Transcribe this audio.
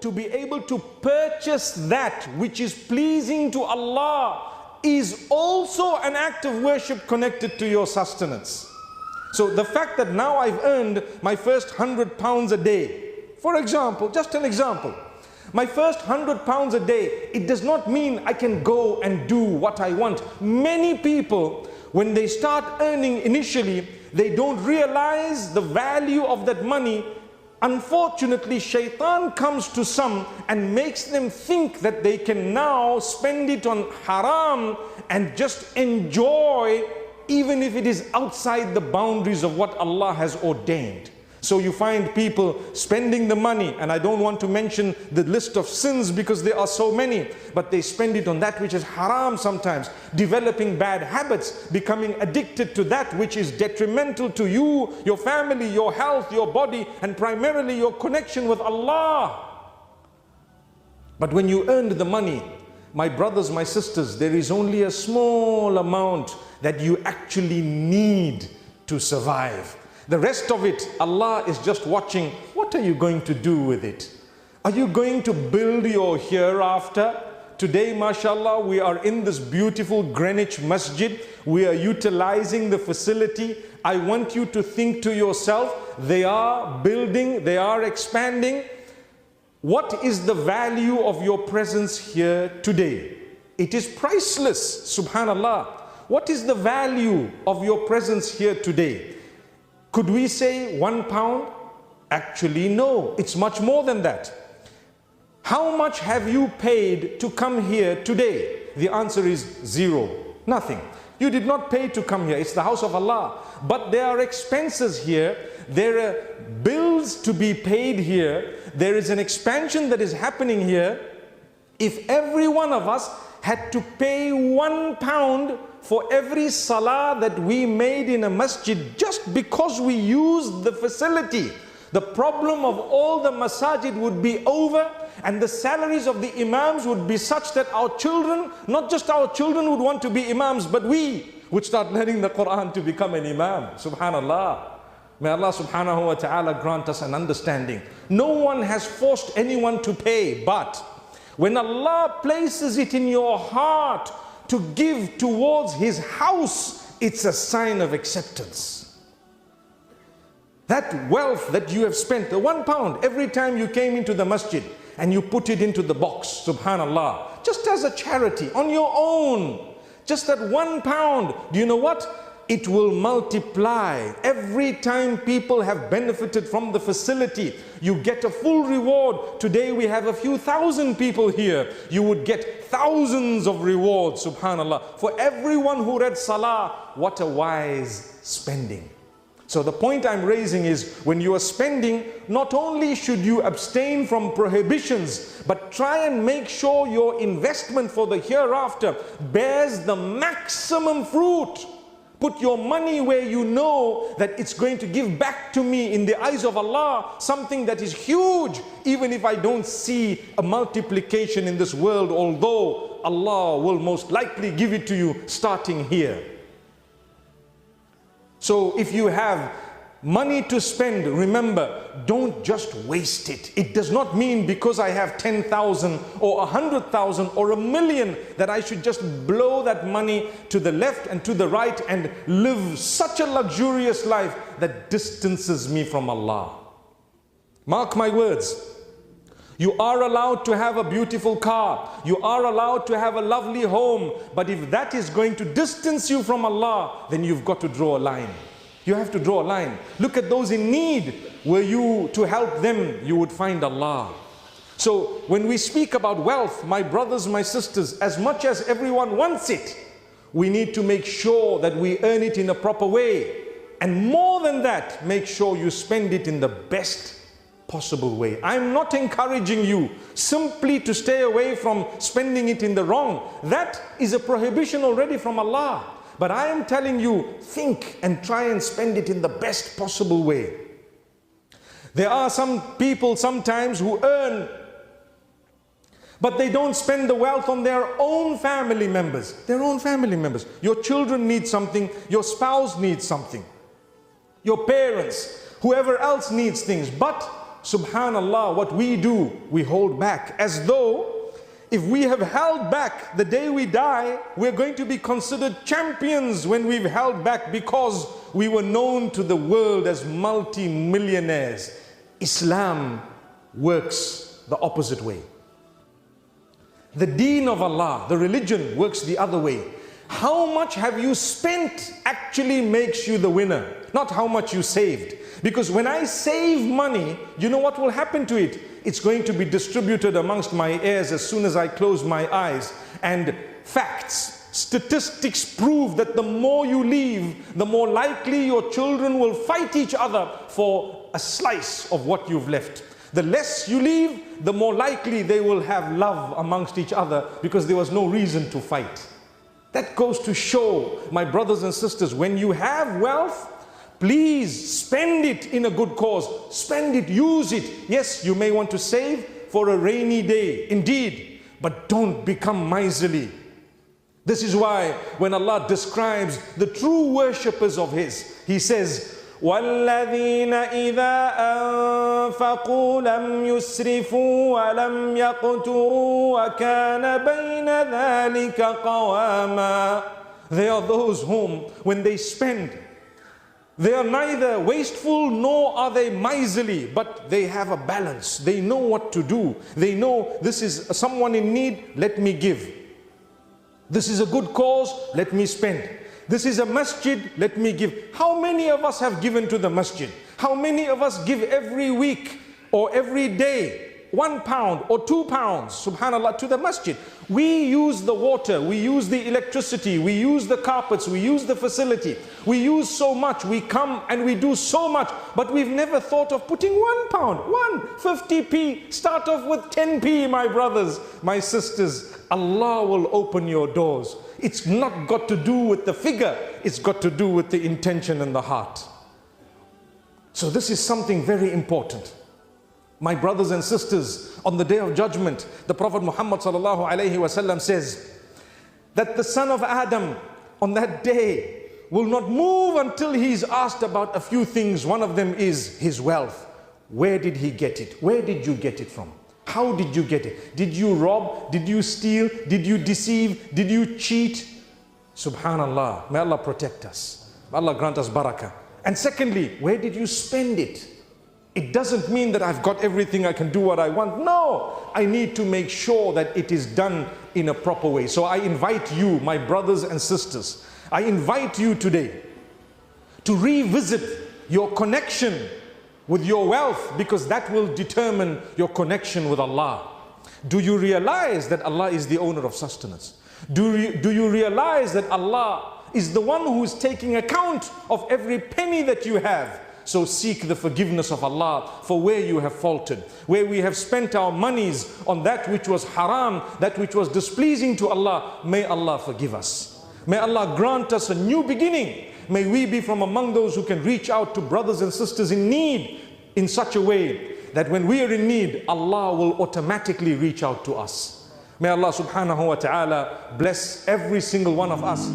to be able to purchase that which is pleasing to Allah is also an act of worship connected to your sustenance. So the fact that now I've earned my first £100 a day, for example, just an example, my first £100 a day, it does not mean I can go and do what I want. Many people, when they start earning initially, they don't realize the value of that money. Unfortunately, Shaytaan comes to some and makes them think that they can now spend it on haram and just enjoy, even if it is outside the boundaries of what Allah has ordained. So you find people spending the money, and I don't want to mention the list of sins because there are so many, but they spend it on that which is haram sometimes, developing bad habits, becoming addicted to that which is detrimental to you, your family, your health, your body, and primarily your connection with Allah. But when you earned the money, my brothers, my sisters, there is only a small amount that you actually need to survive. The rest of it, Allah is just watching. What are you going to do with it? Are you going to build your hereafter? Today, mashallah, we are in this beautiful Greenwich Masjid. We are utilizing the facility. I want you to think to yourself, they are building, they are expanding. What is the value of your presence here today? It is priceless, subhanallah. What is the value of your presence here today? Could we say £1? Actually, no, it's much more than that. How much have you paid to come here today? The answer is zero, nothing. You did not pay to come here, it's the house of Allah. But there are expenses here, there are bills to be paid here, there is an expansion that is happening here. If every one of us had to pay £1 for every salah that we made in a masjid just because we used the facility, the problem of all the masajid would be over, and the salaries of the imams would be such that our children, not just our children would want to be imams, but we would start learning the Quran to become an imam. Subhanallah. May Allah subhanahu wa ta'ala grant us an understanding. No one has forced anyone to pay, but when Allah places it in your heart to give towards His house, it's a sign of acceptance. That wealth that you have spent, the £1 every time you came into the masjid and you put it into the box, subhanallah, just as a charity on your own, just that £1, do you know what? It will multiply. Every time people have benefited from the facility, you get a full reward. Today we have a few thousand people here. You would get thousands of rewards, subhanallah. For everyone who read salah, what a wise spending. So the point I'm raising is, when you are spending, not only should you abstain from prohibitions, but try and make sure your investment for the hereafter bears the maximum fruit. Put your money where you know that it's going to give back to me in the eyes of Allah, something that is huge, even if I don't see a multiplication in this world, although Allah will most likely give it to you starting here. So if you have money to spend, remember, don't just waste it. It does not mean because I have 10,000 or 100,000 or 1,000,000 that I should just blow that money to the left and to the right and live such a luxurious life that distances me from Allah. Mark my words. You are allowed to have a beautiful car. You are allowed to have a lovely home. But if that is going to distance you from Allah, then you've got to draw a line. You have to draw a line. Look at those in need. Were you to help them, you would find Allah. So when we speak about wealth, my brothers, my sisters, as much as everyone wants it, we need to make sure that we earn it in a proper way. And more than that, make sure you spend it in the best possible way. I'm not encouraging you simply to stay away from spending it in the wrong. That is a prohibition already from Allah. But I am telling you, think and try and spend it in the best possible way. There are some people sometimes who earn, but they don't spend the wealth on their own family members. Their own family members. Your children need something, your spouse needs something, your parents, whoever else needs things. But subhanallah, what we do, we hold back, as though if we have held back the day we die, we're going to be considered champions when we've held back because we were known to the world as multi-millionaires. Islam works the opposite way. The deen of Allah, the religion, works the other way. How much have you spent actually makes you the winner, not how much you saved. Because when I save money, you know what will happen to it? It's going to be distributed amongst my heirs as soon as I close my eyes. And facts, statistics prove that the more you leave, the more likely your children will fight each other for a slice of what you've left. The less you leave, the more likely they will have love amongst each other because there was no reason to fight. That goes to show, my brothers and sisters, when you have wealth, please spend it in a good cause. Spend it, use it. Yes, you may want to save for a rainy day, indeed, but don't become miserly. This is why when Allah describes the true worshippers of His, He says, وَالَّذِينَ إِذَا أَنفَقُوا لَمْ يُسْرِفُوا وَلَمْ يَقْتُرُوا وَكَانَ بَيْنَ ذَلِكَ قَوَامًا. They are those whom, when they spend, they are neither wasteful nor are they miserly, but they have a balance. They know what to do. They know this is someone in need, let me give. This is a good cause, let me spend. This is a masjid, let me give. How many of us have given to the masjid? How many of us give every week or every day £1 or £2, subhanallah, to the masjid? We use the water, we use the electricity, we use the carpets, we use the facility. We use so much, we come and we do so much, but we've never thought of putting £1, 50p, start off with 10p, my brothers, my sisters. Allah will open your doors. It's not got to do with the figure, it's got to do with the intention and the heart. So this is something very important. My brothers and sisters, on the day of judgment, the Prophet Muhammad sallallahu alaihi wasallam says that the son of Adam on that day will not move until he's asked about a few things. One of them is his wealth. Where did he get it? Where did you get it from? How did you get it? Did you rob? Did you steal? Did you deceive? Did you cheat? Subhanallah, may Allah protect us. May Allah grant us barakah. And secondly, where did you spend it? It doesn't mean that I've got everything, I can do what I want. No, I need to make sure that it is done in a proper way. So I invite you, my brothers and sisters, I invite you today to revisit your connection with your wealth, because that will determine your connection with Allah. Do you realize that Allah is the owner of sustenance? Do you realize that Allah is the one who is taking account of every penny that you have? So seek the forgiveness of Allah for where you have faltered, where we have spent our monies on that which was haram, that which was displeasing to Allah. May Allah forgive us. May Allah grant us a new beginning. May we be from among those who can reach out to brothers and sisters in need in such a way that when we are in need, Allah will automatically reach out to us. May Allah subhanahu wa ta'ala bless every single one of us.